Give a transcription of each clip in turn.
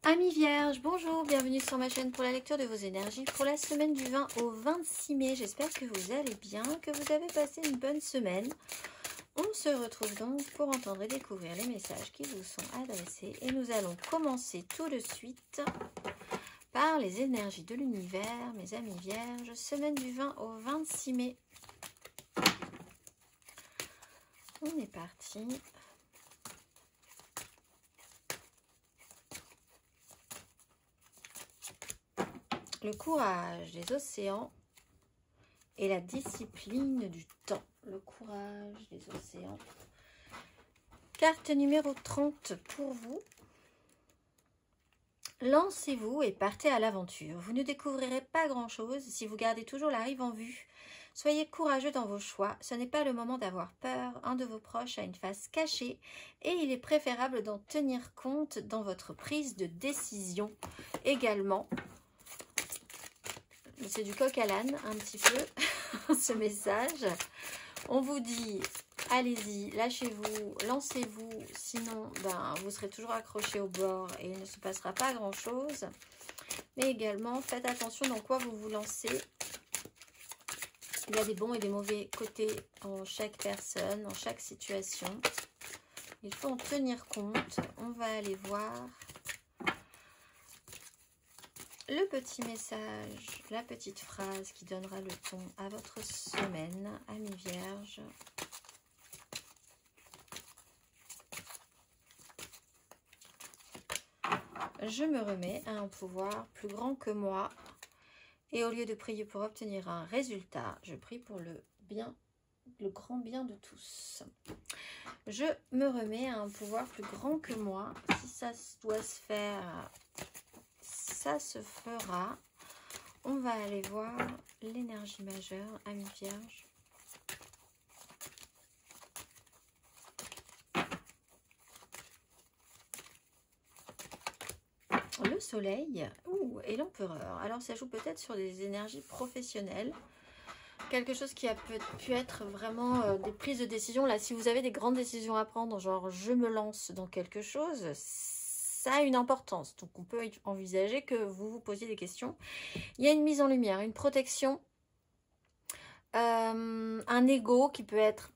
Amis vierges, bonjour, bienvenue sur ma chaîne pour la lecture de vos énergies pour la semaine du 20 au 26 mai. J'espère que vous allez bien, que vous avez passé une bonne semaine. On se retrouve donc pour entendre et découvrir les messages qui vous sont adressés. Et nous allons commencer tout de suite par les énergies de l'univers, mes amis vierges, semaine du 20 au 26 mai. On est parti. Le courage des océans et la discipline du temps. Le courage des océans. Carte numéro 30 pour vous. Lancez-vous et partez à l'aventure. Vous ne découvrirez pas grand-chose si vous gardez toujours la rive en vue. Soyez courageux dans vos choix. Ce n'est pas le moment d'avoir peur. Un de vos proches a une face cachée et il est préférable d'en tenir compte dans votre prise de décision également. C'est du coq à l'âne un petit peu ce message. On vous dit allez-y, lâchez-vous, lancez-vous, sinon vous serez toujours accroché au bord et il ne se passera pas grand chose. Mais également faites attention dans quoi vous vous lancez. Il y a des bons et des mauvais côtés en chaque personne, en chaque situation. Il faut en tenir compte. On va aller voir le petit message, la petite phrase qui donnera le ton à votre semaine, amis vierges. Je me remets à un pouvoir plus grand que moi et au lieu de prier pour obtenir un résultat, je prie pour le bien, le grand bien de tous. Je me remets à un pouvoir plus grand que moi. Si ça doit se faire, ça se fera. On va aller voir l'énergie majeure, amis vierges. Le soleil et l'empereur. Alors ça joue peut-être sur des énergies professionnelles. Quelque chose qui a pu être vraiment des prises de décision. Là, si vous avez des grandes décisions à prendre, genre je me lance dans quelque chose, ça a une importance. Donc on peut envisager que vous vous posiez des questions. Il y a une mise en lumière, une protection, un ego qui peut être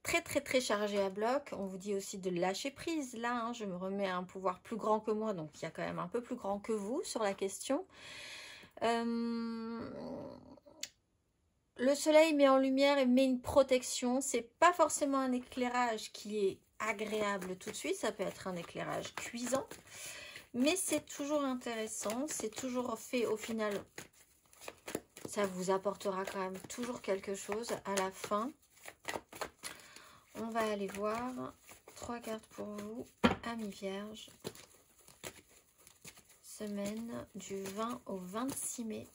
très chargé à bloc. On vous dit aussi de lâcher prise là, hein. Je me remets à un pouvoir plus grand que moi, donc il y a quand même un peu plus grand que vous sur la question. Le soleil met en lumière et met une protection. C'est pas forcément un éclairage qui est agréable tout de suite, ça peut être un éclairage cuisant, mais c'est toujours intéressant, c'est toujours fait au final. Ça vous apportera quand même toujours quelque chose à la fin. On va aller voir 3 cartes pour vous, amis vierges. Semaine du 20 au 26 mai.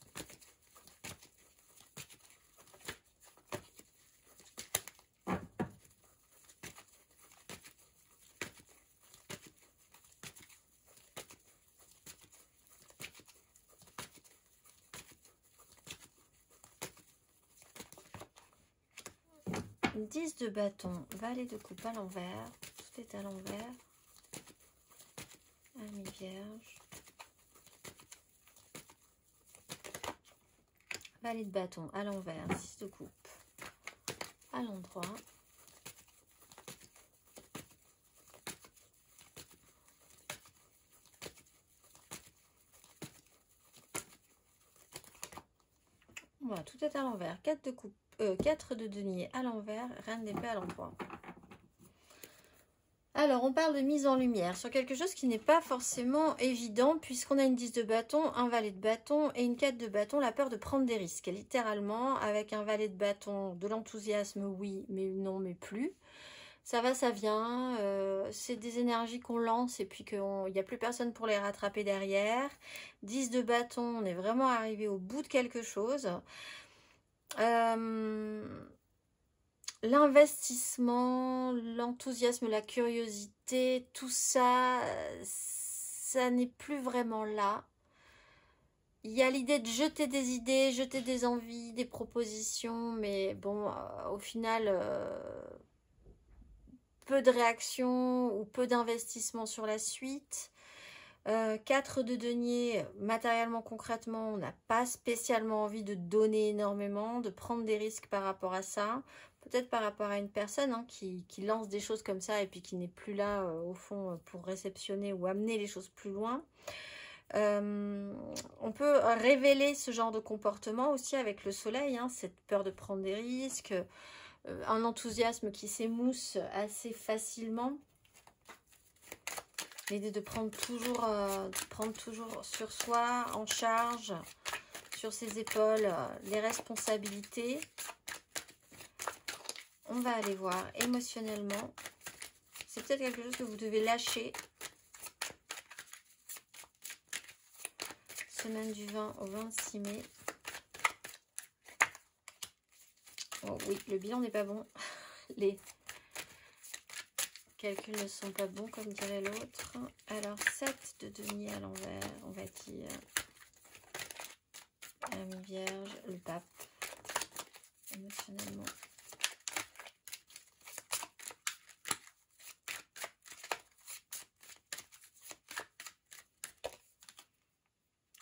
Dix de bâton, valet de coupe à l'envers, tout est à l'envers, amis vierges, valet de bâton à l'envers, 6 de coupe à l'endroit, voilà, tout est à l'envers, 4 de coupe, 4 de denier à l'envers, reine d'épée à l'endroit. Alors, on parle de mise en lumière sur quelque chose qui n'est pas forcément évident puisqu'on a une 10 de bâton, un valet de bâton et une 4 de bâton, la peur de prendre des risques. Et littéralement, avec un valet de bâton, de l'enthousiasme, oui, mais non, mais plus. Ça va, ça vient. C'est des énergies qu'on lance et puis qu'il n'y a plus personne pour les rattraper derrière. 10 de bâton, on est vraiment arrivé au bout de quelque chose. L'investissement, l'enthousiasme, la curiosité, tout ça, ça n'est plus vraiment là. Il y a l'idée de jeter des idées, jeter des envies, des propositions, mais bon, au final, peu de réactions ou peu d'investissement sur la suite. 4 de denier, matériellement, concrètement, on n'a pas spécialement envie de donner énormément, de prendre des risques par rapport à ça. Peut-être par rapport à une personne hein, qui lance des choses comme ça et puis qui n'est plus là, au fond, pour réceptionner ou amener les choses plus loin. On peut révéler ce genre de comportement aussi avec le soleil, hein, cette peur de prendre des risques, un enthousiasme qui s'émousse assez facilement. L'idée de prendre toujours sur soi, en charge, sur ses épaules, les responsabilités. On va aller voir émotionnellement. C'est peut-être quelque chose que vous devez lâcher. Semaine du 20 au 26 mai. Oh oui, le bilan n'est pas bon. Les calculs ne sont pas bons, comme dirait l'autre. Alors, 7 de denier à l'envers, on va dire. Ami Vierge, le pape. Émotionnellement.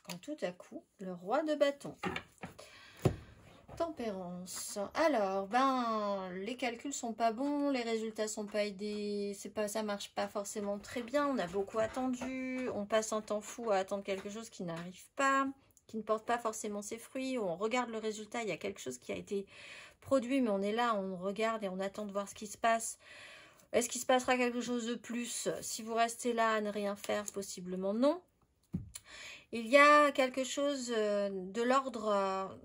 Quand tout à coup, le roi de bâton. Tempérance. Alors, les calculs sont pas bons, les résultats sont pas aidés, ça marche pas forcément très bien, on a beaucoup attendu, on passe un temps fou à attendre quelque chose qui n'arrive pas, qui ne porte pas forcément ses fruits, on regarde le résultat, il y a quelque chose qui a été produit, mais on est là, on regarde et on attend de voir ce qui se passe. Est-ce qu'il se passera quelque chose de plus si vous restez là à ne rien faire? Possiblement non. Il y a quelque chose de l'ordre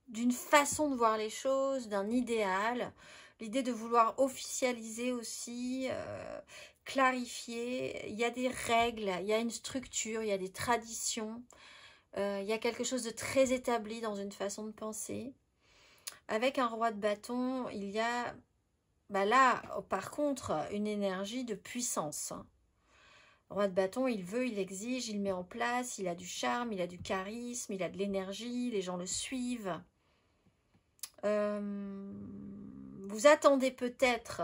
d'une façon de voir les choses, d'un idéal, l'idée de vouloir officialiser aussi, clarifier. Il y a des règles, il y a une structure, il y a des traditions, il y a quelque chose de très établi dans une façon de penser. Avec un roi de bâton, il y a là, par contre, une énergie de puissance. Le roi de bâton, il veut, il exige, il met en place, il a du charme, il a du charisme, il a de l'énergie, les gens le suivent. Vous attendez peut-être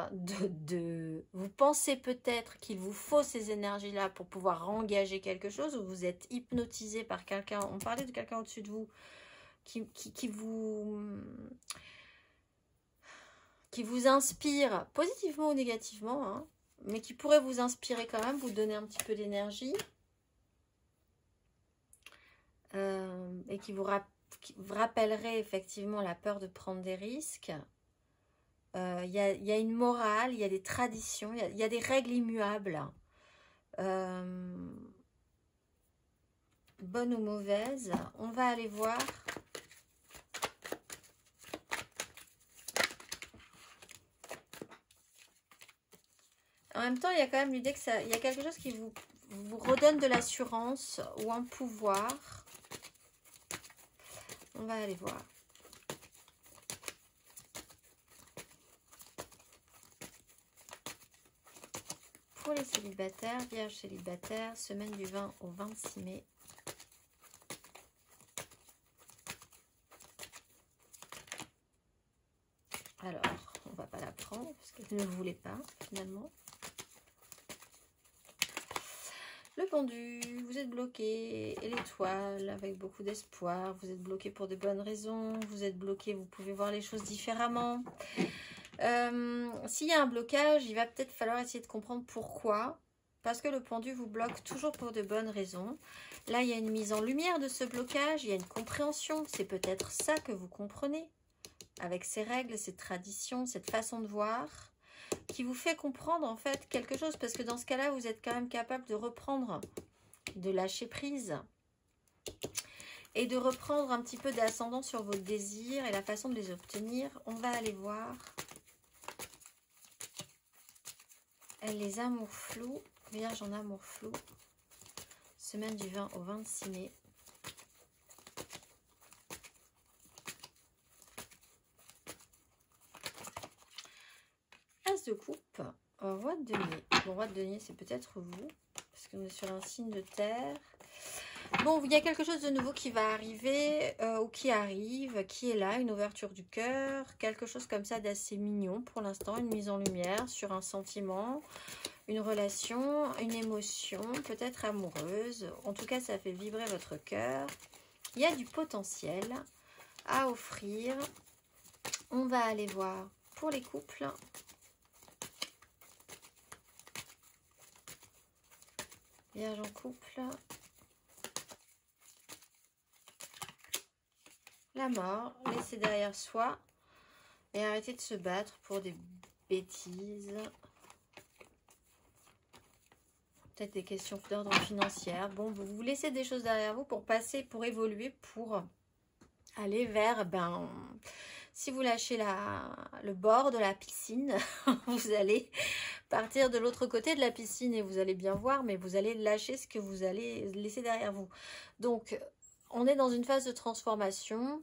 vous pensez peut-être qu'il vous faut ces énergies-là pour pouvoir engager quelque chose, ou vous êtes hypnotisé par quelqu'un, on parlait de quelqu'un au-dessus de vous, qui vous inspire positivement ou négativement, hein, mais qui pourrait vous inspirer quand même, vous donner un petit peu d'énergie, et qui vous rappellerait effectivement la peur de prendre des risques. Il y a une morale, il y a des traditions, il y a des règles immuables, bonnes ou mauvaises. On va aller voir. En même temps, il y a quand même l'idée que il y a quelque chose qui vous redonne de l'assurance ou un pouvoir. On va aller voir. Pour les célibataires, Vierge célibataire, semaine du 20 au 26 mai. Alors, on va pas la prendre parce qu'elle ne voulait pas finalement. Le pendu, vous êtes bloqué, et l'étoile avec beaucoup d'espoir, vous êtes bloqué pour de bonnes raisons, vous êtes bloqué, vous pouvez voir les choses différemment. S'il y a un blocage, il va peut-être falloir essayer de comprendre pourquoi, parce que le pendu vous bloque toujours pour de bonnes raisons. Là, il y a une mise en lumière de ce blocage, il y a une compréhension, c'est peut-être ça que vous comprenez, avec ces règles, ces traditions, cette façon de voir, qui vous fait comprendre en fait quelque chose, parce que dans ce cas-là, vous êtes quand même capable de reprendre, de lâcher prise et de reprendre un petit peu d'ascendant sur vos désirs et la façon de les obtenir. On va aller voir les amours flous, Vierge en amour flou, semaine du 20 au 26 mai. As de coupe, roi de denier. Bon, roi de denier, c'est peut-être vous, parce qu'on est sur un signe de terre. Bon, il y a quelque chose de nouveau qui va arriver ou qui arrive, qui est là, une ouverture du cœur, quelque chose comme ça d'assez mignon pour l'instant, une mise en lumière sur un sentiment, une relation, une émotion, peut-être amoureuse. En tout cas, ça fait vibrer votre cœur. Il y a du potentiel à offrir. On va aller voir pour les couples. Vierge en couple. La mort, laisser derrière soi et arrêter de se battre pour des bêtises. Peut-être des questions d'ordre financier. Bon, vous vous laissez des choses derrière vous pour passer, pour évoluer, pour aller vers, si vous lâchez le bord de la piscine, vous allez partir de l'autre côté de la piscine et vous allez bien voir, mais vous allez lâcher ce que vous allez laisser derrière vous. Donc, on est dans une phase de transformation,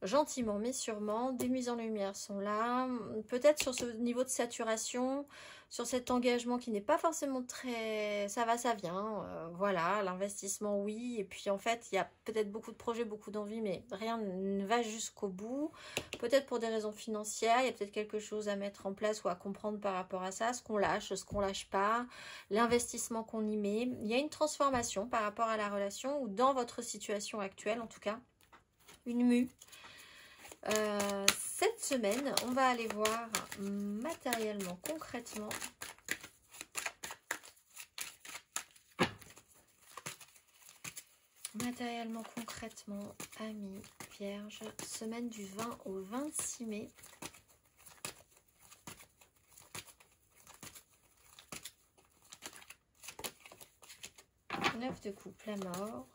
gentiment mais sûrement. Des mises en lumière sont là, peut-être sur ce niveau de saturation, sur cet engagement qui n'est pas forcément très... ça va, ça vient, voilà, l'investissement oui, et puis en fait il y a peut-être beaucoup de projets, beaucoup d'envie, mais rien ne va jusqu'au bout, peut-être pour des raisons financières, il y a peut-être quelque chose à mettre en place ou à comprendre par rapport à ça, ce qu'on lâche pas, l'investissement qu'on y met. Il y a une transformation par rapport à la relation ou dans votre situation actuelle en tout cas, une mue. Cette semaine, on va aller voir matériellement, concrètement, amis vierges, semaine du 20 au 26 mai. Neuf de coupe, la mort.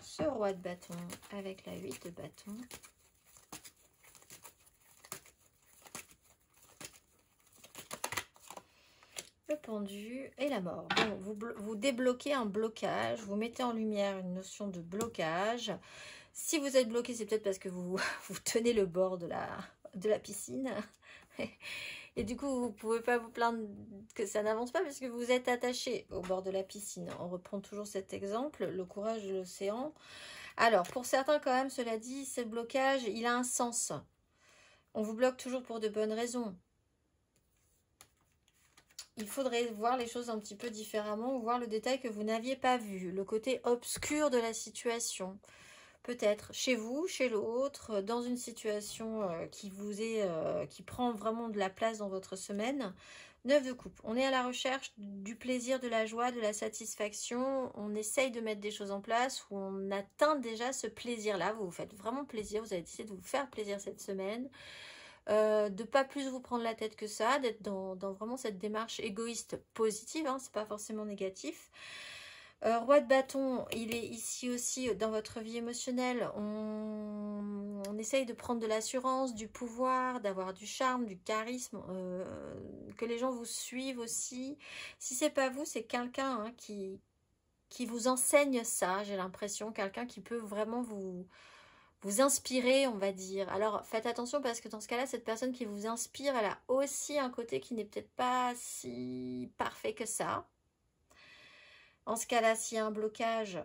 Ce roi de bâton avec la 8 de bâton. Le pendu et la mort. Bon, vous débloquez un blocage, vous mettez en lumière une notion de blocage. Si vous êtes bloqué, c'est peut-être parce que vous tenez le bord de la piscine. Et du coup, vous ne pouvez pas vous plaindre que ça n'avance pas parce que vous êtes attaché au bord de la piscine. On reprend toujours cet exemple, le courage de l'océan. Alors, pour certains quand même, cela dit, ce blocage, il a un sens. On vous bloque toujours pour de bonnes raisons. Il faudrait voir les choses un petit peu différemment ou voir le détail que vous n'aviez pas vu, le côté obscur de la situation. Peut-être chez vous, chez l'autre, dans une situation qui prend vraiment de la place dans votre semaine. 9 de coupe. On est à la recherche du plaisir, de la joie, de la satisfaction. On essaye de mettre des choses en place où on atteint déjà ce plaisir-là. Vous vous faites vraiment plaisir. Vous avez décidé de vous faire plaisir cette semaine. De ne pas plus vous prendre la tête que ça. D'être dans vraiment cette démarche égoïste positive. Hein, c'est pas forcément négatif. Roi de bâton, il est ici aussi dans votre vie émotionnelle. On essaye de prendre de l'assurance, du pouvoir, d'avoir du charme, du charisme, que les gens vous suivent aussi. Si c'est pas vous, c'est quelqu'un qui vous enseigne ça, j'ai l'impression. Quelqu'un qui peut vraiment vous inspirer, on va dire. Alors faites attention parce que dans ce cas-là, cette personne qui vous inspire, elle a aussi un côté qui n'est peut-être pas si parfait que ça. En ce cas-là, s'il y a un blocage,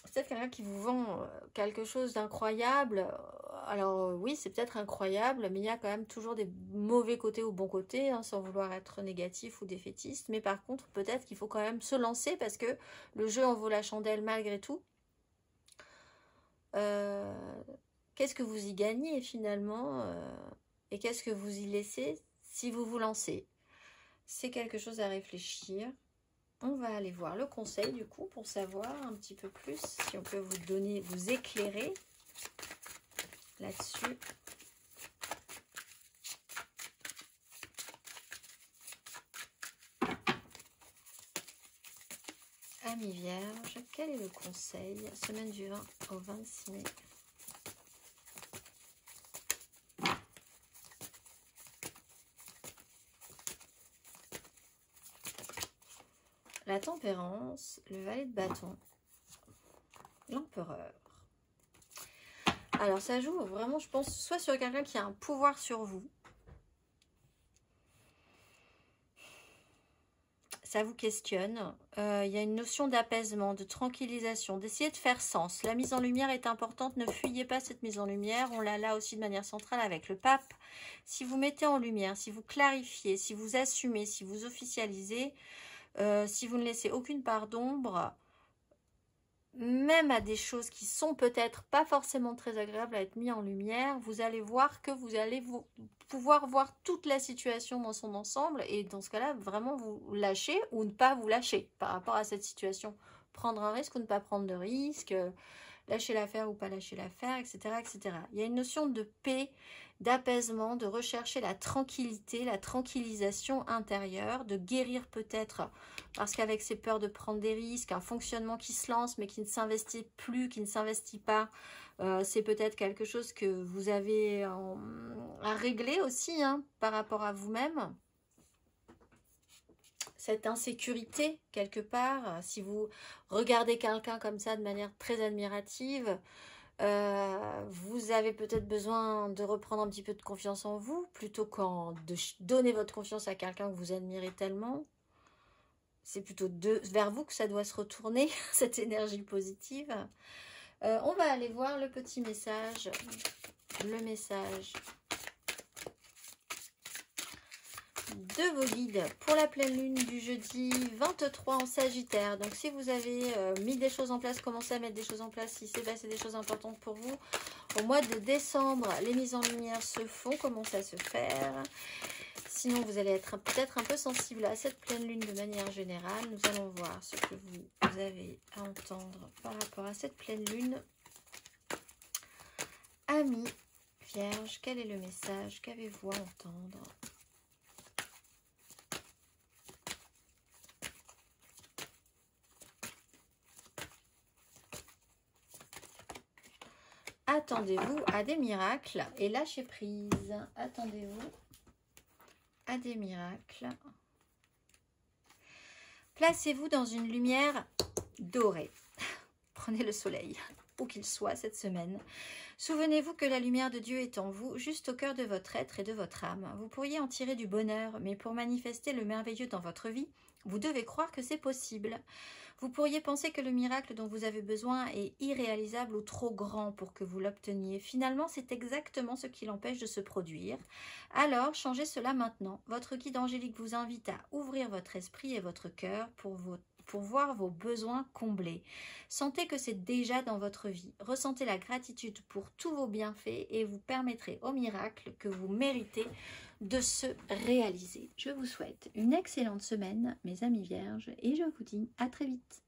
c'est peut-être quelqu'un qui vous vend quelque chose d'incroyable. Alors oui, c'est peut-être incroyable, mais il y a quand même toujours des mauvais côtés ou bons côtés, hein, sans vouloir être négatif ou défaitiste. Mais par contre, peut-être qu'il faut quand même se lancer parce que le jeu en vaut la chandelle malgré tout. Qu'est-ce que vous y gagnez finalement et qu'est-ce que vous y laissez si vous vous lancez? C'est quelque chose à réfléchir. On va aller voir le conseil du coup pour savoir un petit peu plus si on peut vous donner, vous éclairer là-dessus. Amis vierges, quel est le conseil? Semaine du 20 au 26 mai. La tempérance, le valet de bâton, l'empereur. Alors ça joue vraiment, je pense, soit sur quelqu'un qui a un pouvoir sur vous, ça vous questionne. Il y a une notion d'apaisement, de tranquillisation, d'essayer de faire sens. La mise en lumière est importante, ne fuyez pas cette mise en lumière. On l'a là aussi de manière centrale avec le pape. Si vous mettez en lumière, si vous clarifiez, si vous assumez, si vous officialisez, si vous ne laissez aucune part d'ombre, même à des choses qui sont peut-être pas forcément très agréables à être mis en lumière, vous allez voir que vous allez pouvoir voir toute la situation dans son ensemble et dans ce cas-là, vraiment vous lâcher ou ne pas vous lâcher par rapport à cette situation. Prendre un risque ou ne pas prendre de risque, lâcher l'affaire ou pas lâcher l'affaire, etc., etc. Il y a une notion de paix, d'apaisement, de rechercher la tranquillité, la tranquillisation intérieure, de guérir peut-être, parce qu'avec ces peurs de prendre des risques, un fonctionnement qui se lance mais qui ne s'investit plus, qui ne s'investit pas, c'est peut-être quelque chose que vous avez à régler aussi par rapport à vous-même. Cette insécurité quelque part, si vous regardez quelqu'un comme ça de manière très admirative, vous avez peut-être besoin de reprendre un petit peu de confiance en vous, plutôt qu'en de donner votre confiance à quelqu'un que vous admirez tellement. C'est plutôt vers vous que ça doit se retourner, cette énergie positive. On va aller voir le petit message, le message de vos guides pour la pleine lune du jeudi 23 en Sagittaire. Donc si vous avez mis des choses en place, commencé à mettre des choses en place, si c'est passé des choses importantes pour vous, au mois de décembre, les mises en lumière se font, commencent à se faire. Sinon, vous allez être peut-être un peu sensible à cette pleine lune de manière générale. Nous allons voir ce que vous avez à entendre par rapport à cette pleine lune. Amis Vierge, quel est le message? Qu'avez-vous à entendre? Attendez-vous à des miracles et lâchez prise. Attendez-vous à des miracles. Placez-vous dans une lumière dorée. Prenez le soleil, où qu'il soit cette semaine. Souvenez-vous que la lumière de Dieu est en vous, juste au cœur de votre être et de votre âme. Vous pourriez en tirer du bonheur, mais pour manifester le merveilleux dans votre vie, vous devez croire que c'est possible. Vous pourriez penser que le miracle dont vous avez besoin est irréalisable ou trop grand pour que vous l'obteniez. Finalement, c'est exactement ce qui l'empêche de se produire. Alors, changez cela maintenant. Votre guide angélique vous invite à ouvrir votre esprit et votre cœur pour voir vos besoins comblés. Sentez que c'est déjà dans votre vie. Ressentez la gratitude pour tous vos bienfaits et vous permettrez au miracle que vous méritez de se réaliser. Je vous souhaite une excellente semaine, mes amis vierges, et je vous dis à très vite.